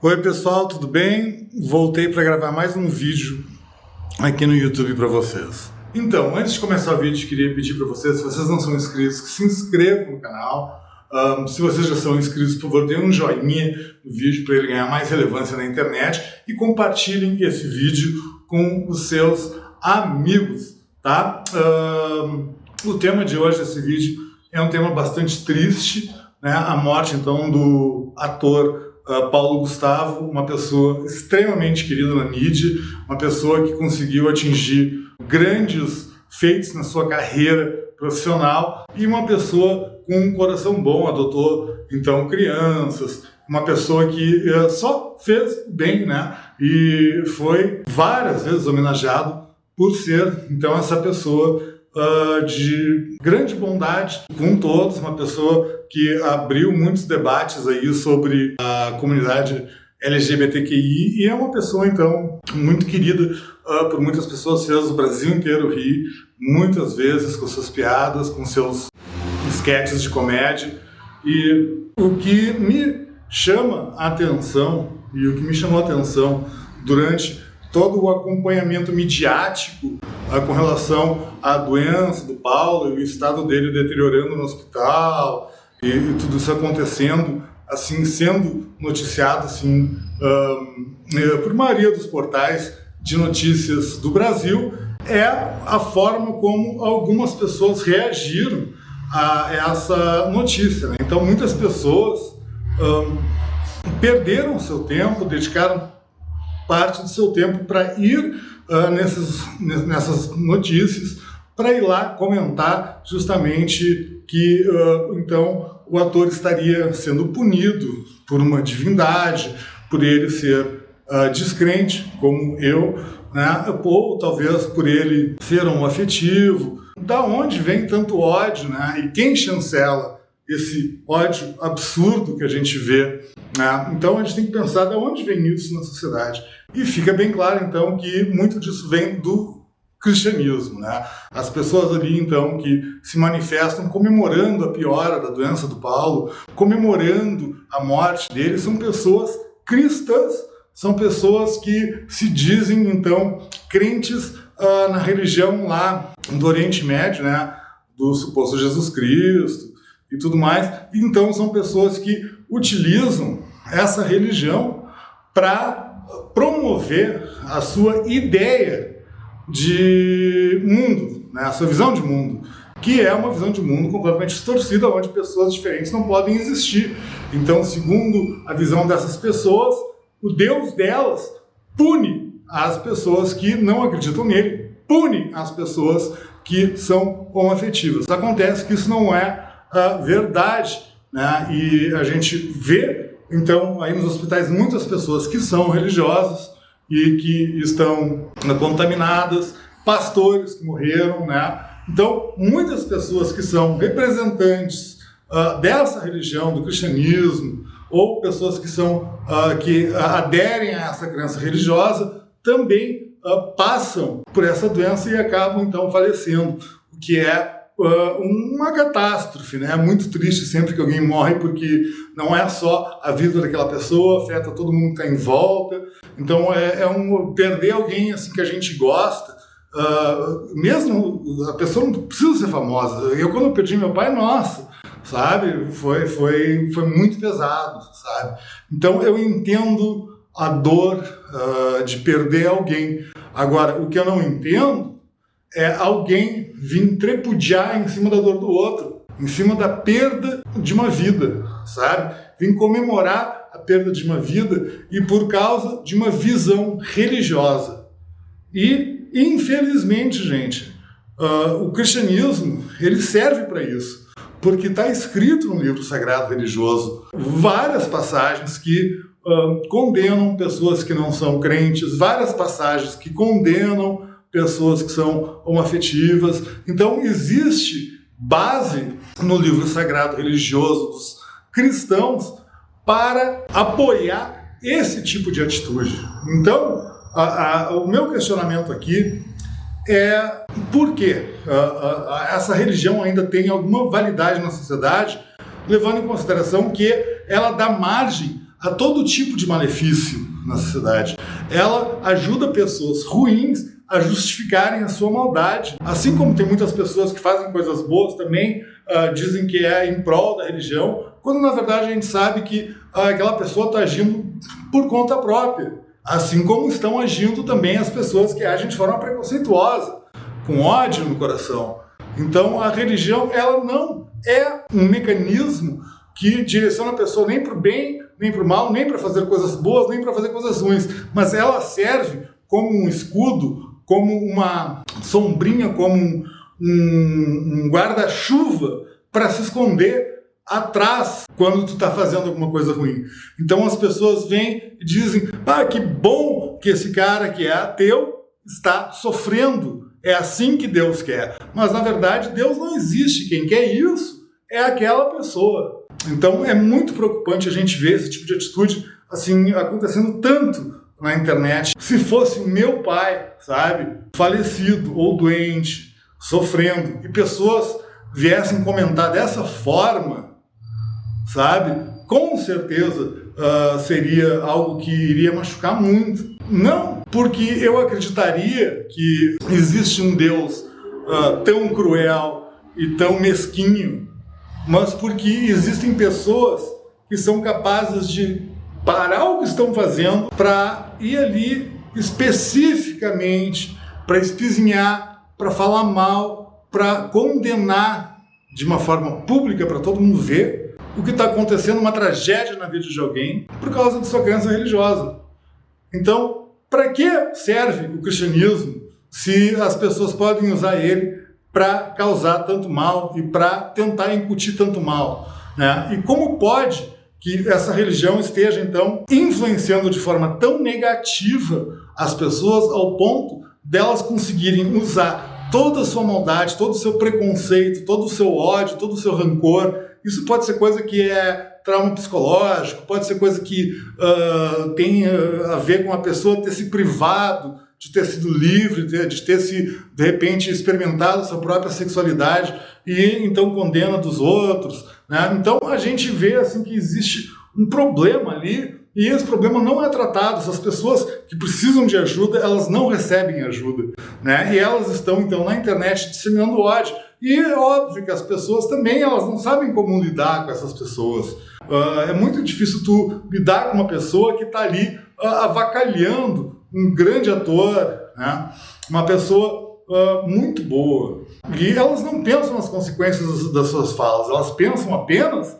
Oi pessoal, tudo bem? Voltei para gravar mais um vídeo aqui no YouTube para vocês. Então, antes de começar o vídeo, queria pedir para vocês, se vocês não são inscritos, que se inscrevam no canal. Se vocês já são inscritos, por favor, deem um joinha no vídeo para ele ganhar mais relevância na internet e compartilhem esse vídeo com os seus amigos, tá? O tema de hoje desse vídeo é um tema bastante triste, né? A morte, então, do ator Paulo Gustavo, uma pessoa extremamente querida na mídia, uma pessoa que conseguiu atingir grandes feitos na sua carreira profissional e uma pessoa com um coração bom, adotou então crianças, uma pessoa que só fez bem, né? E foi várias vezes homenageado por ser então essa pessoa de grande bondade com todos, uma pessoa que abriu muitos debates aí sobre a comunidade LGBTQI e é uma pessoa então muito querida por muitas pessoas, fez o Brasil inteiro rir muitas vezes com suas piadas, com seus esquetes de comédia. E o que me chama a atenção e o que me chamou a atenção durante todo o acompanhamento midiático com relação à doença do Paulo e o estado dele deteriorando no hospital e tudo isso acontecendo, assim, sendo noticiado assim, por maioria dos portais de notícias do Brasil, é a forma como algumas pessoas reagiram a essa notícia, né? Então muitas pessoas perderam seu tempo, dedicaram parte do seu tempo para ir nessas notícias, para ir lá comentar justamente que então o ator estaria sendo punido por uma divindade, por ele ser descrente, como eu, né? Ou talvez por ele ser homoafetivo. Da onde vem tanto ódio, né? E quem chancela esse ódio absurdo que a gente vê, né? Então a gente tem que pensar de onde vem isso na sociedade. E fica bem claro, então, que muito disso vem do cristianismo, né? As pessoas ali, então, que se manifestam comemorando a piora da doença do Paulo, comemorando a morte dele, são pessoas cristãs, são pessoas que se dizem, então, crentes na religião lá do Oriente Médio, né? Do suposto Jesus Cristo e tudo mais. Então, são pessoas que utilizam essa religião para promover a sua ideia de mundo, né? A sua visão de mundo, que é uma visão de mundo completamente distorcida, onde pessoas diferentes não podem existir. Então, segundo a visão dessas pessoas, o Deus delas pune as pessoas que não acreditam nele, pune as pessoas que são homoafetivas. Acontece que isso não é verdade, né? E a gente vê então, aí nos hospitais, muitas pessoas que são religiosas e que estão contaminadas, pastores que morreram, né? Então, muitas pessoas que são representantes dessa religião, do cristianismo, ou pessoas que são que aderem a essa crença religiosa, também passam por essa doença e acabam, então, falecendo, o que é uma catástrofe, né? É muito triste sempre que alguém morre, porque não é só a vida daquela pessoa, afeta todo mundo que está em volta. Então perder alguém assim que a gente gosta, mesmo a pessoa não precisa ser famosa. Eu, quando eu perdi meu pai, nossa, sabe, foi muito pesado, sabe? Então eu entendo a dor de perder alguém. Agora, o que eu não entendo é alguém vir tripudiar em cima da dor do outro, em cima da perda de uma vida, sabe? Vir comemorar a perda de uma vida e por causa de uma visão religiosa. E, infelizmente, gente, o cristianismo, ele serve para isso, porque está escrito no livro sagrado religioso várias passagens que condenam pessoas que não são crentes, várias passagens que condenam pessoas que são homoafetivas. Então existe base no livro sagrado religioso dos cristãos para apoiar esse tipo de atitude. Então, o meu questionamento aqui é por que essa religião ainda tem alguma validade na sociedade, levando em consideração que ela dá margem a todo tipo de malefício na sociedade. Ela ajuda pessoas ruins a justificarem a sua maldade. Assim como tem muitas pessoas que fazem coisas boas também, dizem que é em prol da religião, quando na verdade a gente sabe que aquela pessoa está agindo por conta própria. Assim como estão agindo também as pessoas que agem de forma preconceituosa, com ódio no coração. Então a religião, ela não é um mecanismo que direciona a pessoa nem para o bem, nem para o mal, nem para fazer coisas boas, nem para fazer coisas ruins, mas ela serve como um escudo, como uma sombrinha, como um guarda-chuva para se esconder atrás quando tu está fazendo alguma coisa ruim. Então as pessoas vêm e dizem, que bom que esse cara que é ateu está sofrendo, é assim que Deus quer. Mas na verdade Deus não existe, quem quer isso é aquela pessoa. Então é muito preocupante a gente ver esse tipo de atitude assim acontecendo tanto na internet. Se fosse meu pai, sabe, falecido ou doente, sofrendo, e pessoas viessem comentar dessa forma, sabe, com certeza seria algo que iria machucar muito. Não porque eu acreditaria que existe um Deus tão cruel e tão mesquinho, mas porque existem pessoas que são capazes de parar o que estão fazendo para ir ali especificamente para espizinhar, para falar mal, para condenar de uma forma pública para todo mundo ver o que está acontecendo, uma tragédia na vida de alguém por causa de sua crença religiosa. Então, para que serve o cristianismo se as pessoas podem usar ele para causar tanto mal e para tentar incutir tanto mal, né? E como pode que essa religião esteja, então, influenciando de forma tão negativa as pessoas ao ponto delas conseguirem usar toda a sua maldade, todo o seu preconceito, todo o seu ódio, todo o seu rancor. Isso pode ser coisa que é trauma psicológico, pode ser coisa que tem a ver com a pessoa ter se privado de ter sido livre, de ter se, de repente, experimentado a sua própria sexualidade e então condena dos outros, né? Então a gente vê assim que existe um problema ali e esse problema não é tratado. Essas pessoas que precisam de ajuda, elas não recebem ajuda, né? E elas estão então na internet disseminando ódio. E é óbvio que as pessoas também, elas não sabem como lidar com essas pessoas. É muito difícil tu lidar com uma pessoa que está ali avacalhando um grande ator, né? Uma pessoa muito boa. E elas não pensam nas consequências das suas falas, elas pensam apenas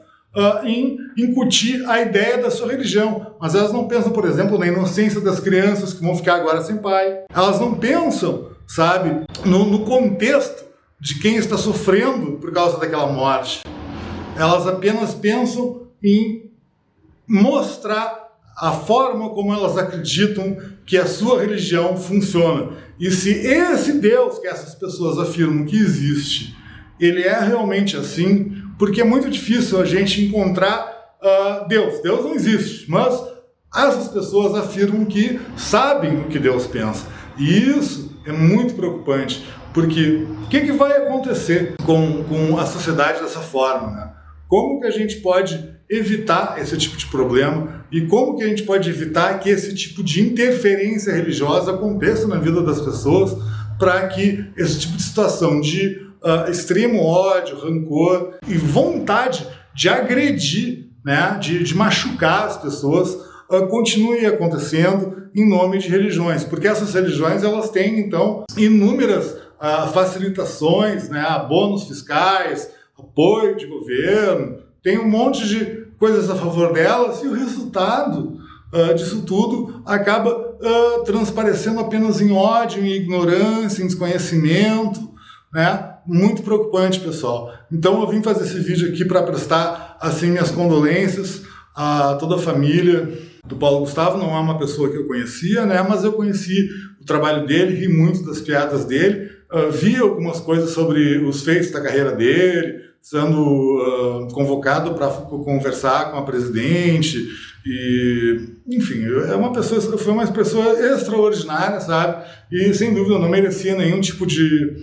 em incutir a ideia da sua religião. Mas elas não pensam, por exemplo, na inocência das crianças que vão ficar agora sem pai. Elas não pensam, sabe, no contexto de quem está sofrendo por causa daquela morte. Elas apenas pensam em mostrar a forma como elas acreditam que a sua religião funciona. E se esse Deus que essas pessoas afirmam que existe, ele é realmente assim, porque é muito difícil a gente encontrar Deus. Deus não existe, mas essas pessoas afirmam que sabem o que Deus pensa. E isso é muito preocupante, porque o que vai acontecer com a sociedade dessa forma, né? Como que a gente pode evitar esse tipo de problema e como que a gente pode evitar que esse tipo de interferência religiosa aconteça na vida das pessoas para que esse tipo de situação de extremo ódio, rancor e vontade de agredir, né, de machucar as pessoas continue acontecendo em nome de religiões, porque essas religiões elas têm então inúmeras facilitações, né, bônus fiscais, apoio de governo, tem um monte de coisas a favor delas e o resultado disso tudo acaba transparecendo apenas em ódio, em ignorância, em desconhecimento, né? Muito preocupante, pessoal. Então eu vim fazer esse vídeo aqui para prestar assim minhas condolências a toda a família do Paulo Gustavo. Não é uma pessoa que eu conhecia, né? Mas eu conheci o trabalho dele, ri muito das piadas dele, vi algumas coisas sobre os feitos da carreira dele, sendo convocado para conversar com a presidente e, enfim, foi uma pessoa extraordinária, sabe? E sem dúvida não merecia nenhum tipo de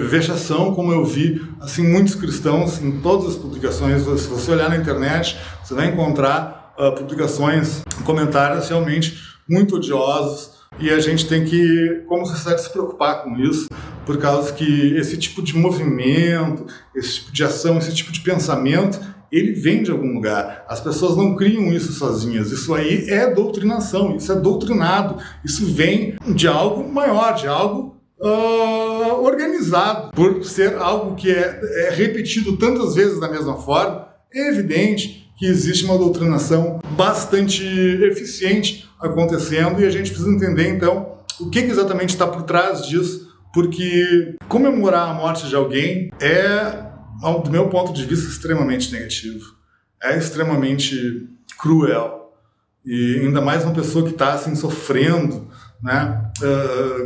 vexação, como eu vi assim muitos cristãos em todas as publicações. Se você olhar na internet, você vai encontrar publicações, comentários realmente muito odiosos, e a gente tem que, como sociedade, se preocupar com isso, por causa que esse tipo de movimento, esse tipo de ação, esse tipo de pensamento, ele vem de algum lugar. As pessoas não criam isso sozinhas. Isso aí é doutrinação, isso é doutrinado. Isso vem de algo maior, de algo organizado. Por ser algo que é repetido tantas vezes da mesma forma, é evidente que existe uma doutrinação bastante eficiente acontecendo, e a gente precisa entender, então, o que exatamente está por trás disso, porque comemorar a morte de alguém é, do meu ponto de vista, extremamente negativo. É extremamente cruel. E ainda mais uma pessoa que está assim, sofrendo, né,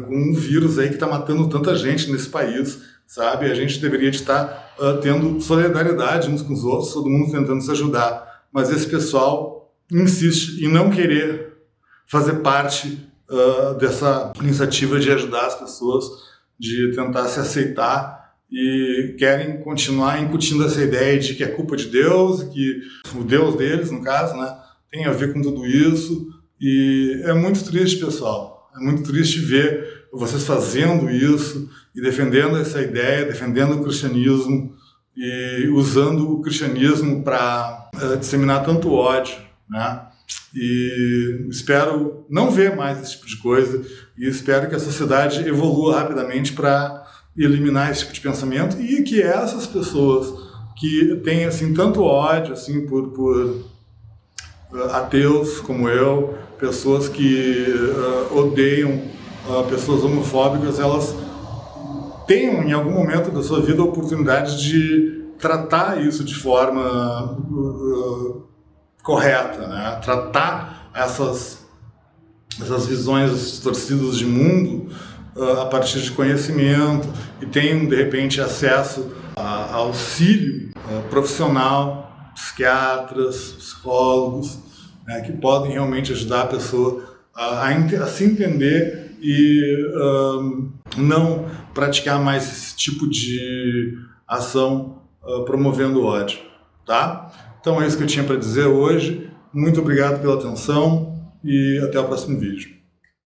com um vírus aí que está matando tanta gente nesse país, sabe? A gente deveria estar tendo solidariedade uns com os outros, todo mundo tentando se ajudar. Mas esse pessoal insiste em não querer fazer parte dessa iniciativa de ajudar as pessoas, de tentar se aceitar, e querem continuar incutindo essa ideia de que é culpa de Deus, que o Deus deles, no caso, né, tem a ver com tudo isso. E é muito triste, pessoal. É muito triste ver vocês fazendo isso e defendendo essa ideia, defendendo o cristianismo e usando o cristianismo para disseminar tanto ódio, né? E espero não ver mais esse tipo de coisa, e espero que a sociedade evolua rapidamente para eliminar esse tipo de pensamento, e que essas pessoas que têm assim tanto ódio assim por ateus como eu, pessoas que odeiam pessoas homofóbicas, elas tenham em algum momento da sua vida a oportunidade de tratar isso de forma correta, né? Tratar essas visões distorcidas de mundo a partir de conhecimento, e tenham de repente acesso a auxílio profissional, psiquiatras, psicólogos, né, que podem realmente ajudar a pessoa a se entender e não praticar mais esse tipo de ação promovendo ódio, tá? Então é isso que eu tinha para dizer hoje. Muito obrigado pela atenção e até o próximo vídeo.